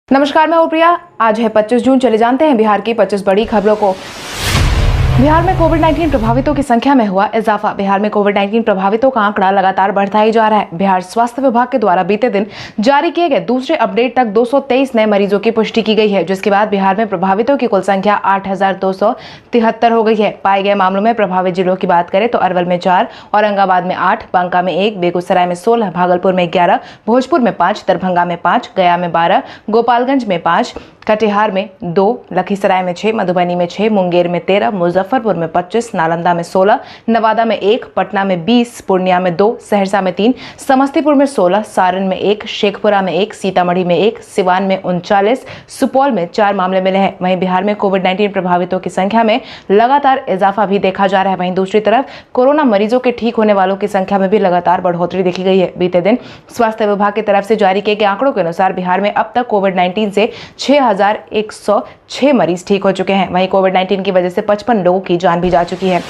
नमस्कार, मैं हूं प्रिया। आज है 25 जून। चले जानते हैं बिहार की 25 बड़ी खबरों को। बिहार में कोविड-19 प्रभावितों की संख्या में हुआ इजाफा। बिहार में कोविड-19 प्रभावितों का आंकड़ा लगातार बढ़ता ही जा रहा है। बिहार स्वास्थ्य विभाग के द्वारा बीते दिन जारी किए गए दूसरे अपडेट तक 223 नए मरीजों की पुष्टि की गई है, जिसके बाद बिहार में प्रभावितों की कुल संख्या 8,273 हो गई है। पाए गए मामलों में प्रभावित जिलों की बात करें तो अरवल में 4, औरंगाबाद में 8, बांका में 1, बेगूसराय में 16, भागलपुर में 11, भोजपुर में 5, दरभंगा में 5, गया में 12, गोपालगंज में 5, कटिहार में 2, लखीसराय में 6, मधुबनी में 6, मुंगेर में 13, मुजफ्फरपुर में 25, नालंदा में 16, नवादा में 1, पटना में 20, पूर्णिया में 2, सहरसा में 3, समस्तीपुर में 16, सारण में 1, शेखपुरा में 1, सीतामढ़ी में 1, सिवान में 39, सुपौल में 4 मामले मिले हैं। वहीं बिहार में कोविड-19 प्रभावितों की संख्या में लगातार इजाफा भी देखा जा रहा है। वहीं दूसरी तरफ कोरोना मरीजों के ठीक होने वालों की संख्या में भी लगातार बढ़ोतरी देखी गई है। बीते दिन स्वास्थ्य विभाग की तरफ से जारी किए गए आंकड़ों के अनुसार बिहार में अब तक कोविड-19 से 6,106 मरीज ठीक हो चुके हैं। वहीं कोविड-19 की वजह से 55 लोगों की जान भी जा चुकी है।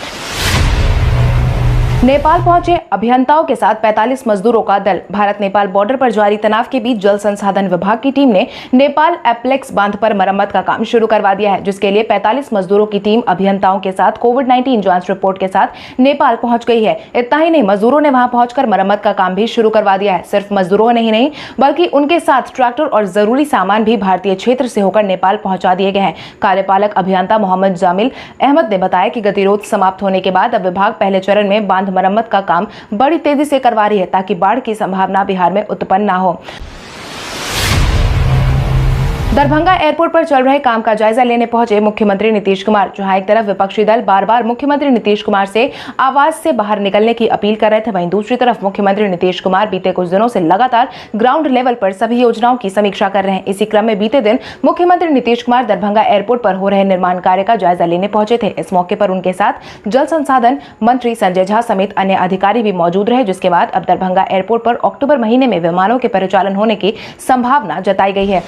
नेपाल पहुंचे अभियंताओं के साथ 45 मजदूरों का दल। भारत नेपाल बॉर्डर पर जारी तनाव के बीच जल संसाधन विभाग की टीम ने नेपाल एप्लेक्स बांध पर मरम्मत का काम शुरू करवा दिया है, जिसके लिए 45 मजदूरों की टीम अभियंताओं के साथ कोविड-19 जांच रिपोर्ट के साथ नेपाल पहुंच गई है। इतना ही नहीं, मजदूरों ने वहां पहुंचकर मरम्मत का काम भी शुरू करवा दिया है। सिर्फ मजदूरों ने ही नहीं बल्कि उनके साथ ट्रैक्टर और जरूरी सामान भी भारतीय क्षेत्र से होकर नेपाल पहुंचा दिए गए हैं। कार्यपालक अभियंता मोहम्मद जामिल अहमद ने बताया कि गतिरोध समाप्त होने के बाद अब विभाग पहले चरण में बांध मरम्मत का काम बड़ी तेजी से करवा रही है, ताकि बाढ़ की संभावना बिहार में उत्पन्न ना हो। दरभंगा एयरपोर्ट पर चल रहे काम का जायजा लेने पहुंचे मुख्यमंत्री नीतीश कुमार। जहां एक तरफ विपक्षी दल बार बार मुख्यमंत्री नीतीश कुमार से आवाज से बाहर निकलने की अपील कर रहे थे, वहीं दूसरी तरफ मुख्यमंत्री नीतीश कुमार बीते कुछ दिनों से लगातार ग्राउंड लेवल पर सभी योजनाओं की समीक्षा कर रहे हैं। इसी क्रम में बीते दिन मुख्यमंत्री नीतीश कुमार दरभंगा एयरपोर्ट पर हो रहे निर्माण कार्य का जायजा लेने पहुंचे थे। इस मौके पर उनके साथ जल संसाधन मंत्री संजय झा समेत अन्य अधिकारी भी मौजूद रहे, जिसके बाद अब दरभंगा एयरपोर्ट पर अक्टूबर महीने में विमानों के परिचालन होने की संभावना जताई गई है।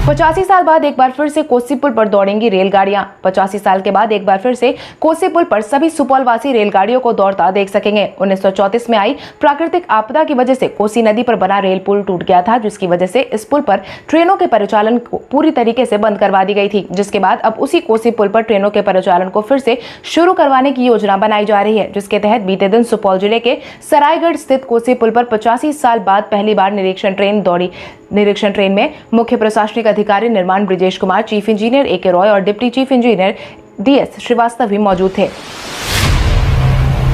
85 साल बाद एक बार फिर से कोसी पुल पर दौड़ेंगी रेलगाड़ियां। 85 साल के बाद एक बार फिर से कोसी पुल पर सभी सुपौलवासी रेलगाड़ियों को दौड़ता देख सकेंगे। 1934 में आई प्राकृतिक आपदा की वजह से कोसी नदी पर बना रेल पुल टूट गया था, जिसकी वजह से इस पुल पर ट्रेनों के परिचालन को पूरी तरीके से बंद करवा दी गई थी। जिसके बाद अब उसी कोसी पुल पर ट्रेनों के परिचालन को फिर से शुरू करवाने की योजना बनाई जा रही है, जिसके तहत बीते दिन सुपौल जिले के सरायगढ़ स्थित कोसी पुल पर 85 साल बाद पहली बार निरीक्षण ट्रेन दौड़ी। निरीक्षण ट्रेन में मुख्य प्रशासनिक अधिकारी निर्माण Brijesh Kumar, chief engineer A K. Roy और deputy chief engineer D S. Srivastava भी मौजूद थे।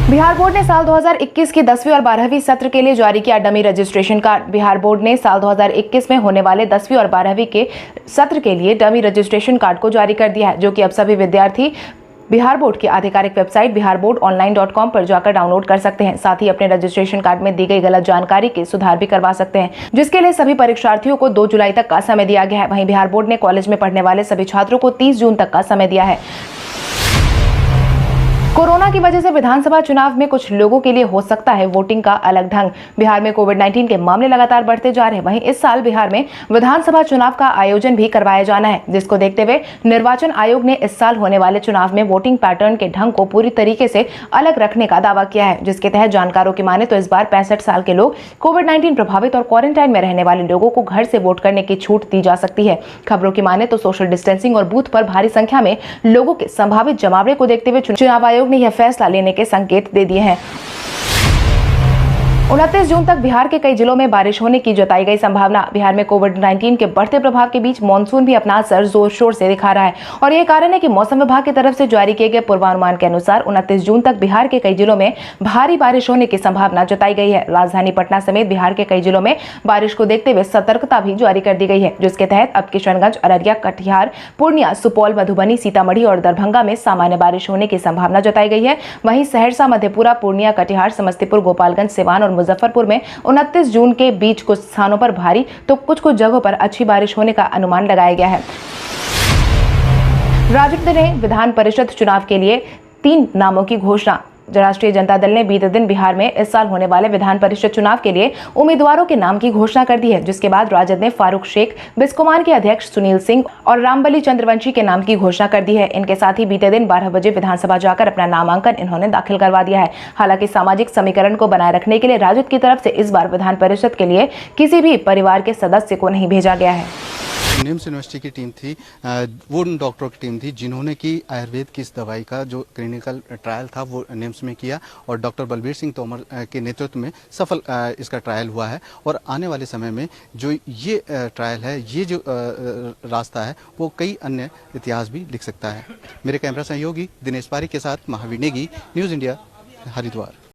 बिहार बोर्ड ने साल 2021 की 10वीं और 12वीं सत्र के लिए जारी किया dummy registration card. Bihar board ने साल 2021 में होने वाले 10वीं और 12वीं के सत्र के लिए डमी रजिस्ट्रेशन कार्ड को जारी कर दिया है, जो कि अब सभी विद्यार्थी बिहार बोर्ड की आधिकारिक वेबसाइट biharboardonline.com पर जाकर डाउनलोड कर सकते हैं। साथ ही अपने रजिस्ट्रेशन कार्ड में दी गई गलत जानकारी के सुधार भी करवा सकते हैं, जिसके लिए सभी परीक्षार्थियों को 2 जुलाई तक का समय दिया गया है। वहीं बिहार बोर्ड ने कॉलेज में पढ़ने वाले सभी छात्रों को 30 जून तक का समय दिया है। कोरोना की वजह से विधानसभा चुनाव में कुछ लोगों के लिए हो सकता है वोटिंग का अलग ढंग। बिहार में कोविड-19 के मामले लगातार बढ़ते जा रहे हैं। वहीं इस साल बिहार में विधानसभा चुनाव का आयोजन भी करवाया जाना है, जिसको देखते हुए निर्वाचन आयोग ने इस साल होने वाले चुनाव में वोटिंग पैटर्न के ढंग को पूरी तरीके से अलग रखने का दावा किया है। जिसके तहत जानकारों की माने तो इस बार 65 साल के लोग, कोविड-19 प्रभावित और क्वारंटाइन में रहने वाले लोगों को घर से वोट करने की छूट दी जा सकती है। खबरों की माने तो सोशल डिस्टेंसिंग और बूथ पर भारी संख्या में लोगों के संभावित जमावड़े को देखते हुए चुनाव आयोग ने यह फैसला लेने के संकेत दे दिए हैं। 29 जून तक बिहार के कई जिलों में बारिश होने की जताई गई संभावना। बिहार में कोविड-19 के बढ़ते प्रभाव के बीच मानसून भी अपना असर जोर शोर से दिखा रहा है और यह कारण है कि मौसम विभाग की तरफ से जारी किए गए पूर्वानुमान के अनुसार 29 जून तक बिहार के कई जिलों में भारी बारिश होने की संभावना जताई गई है। राजधानी पटना समेत बिहार के कई जिलों में बारिश को देखते हुए सतर्कता भी जारी कर दी गई है, जिसके तहत अब किशनगंज, अररिया, कटिहार, पूर्णिया, सुपौल, मधुबनी, सीतामढ़ी और दरभंगा में सामान्य बारिश होने की संभावना जताई गई है। वहीं सहरसा, मधेपुरा, पूर्णिया, कटिहार, समस्तीपुर, गोपालगंज, सिवान और मुजफ्फरपुर में 29 जून के बीच कुछ स्थानों पर भारी तो कुछ जगहों पर अच्छी बारिश होने का अनुमान लगाया गया है। राजद ने विधान परिषद चुनाव के लिए 3 नामों की घोषणा। राष्ट्रीय जनता दल ने बीते दिन बिहार में इस साल होने वाले विधान परिषद चुनाव के लिए उम्मीदवारों के नाम की घोषणा कर दी है, जिसके बाद राजद ने फारूक शेख, बिस्कोमान के अध्यक्ष सुनील सिंह और रामबली चंद्रवंशी के नाम की घोषणा कर दी है। इनके साथ ही बीते दिन 12 बजे विधानसभा जाकर अपना नामांकन इन्होंने दाखिल करवा दिया है। हालांकि सामाजिक समीकरण को बनाए रखने के लिए राजद की तरफ से इस बार विधान परिषद के लिए किसी भी परिवार के सदस्य को नहीं भेजा गया है। निम्स यूनिवर्सिटी की टीम थी, वो उन डॉक्टरों की टीम थी जिन्होंने की आयुर्वेद की इस दवाई का जो क्लिनिकल ट्रायल था वो निम्स में किया और डॉक्टर बलबीर सिंह तोमर के नेतृत्व में सफल इसका ट्रायल हुआ है। और आने वाले समय में जो ये ट्रायल है, ये जो रास्ता है, वो कई अन्य इतिहास भी लिख सकता है। मेरे कैमरा सहयोगी दिनेश पारी के साथ महावीर नेगी, न्यूज़ इंडिया, हरिद्वार।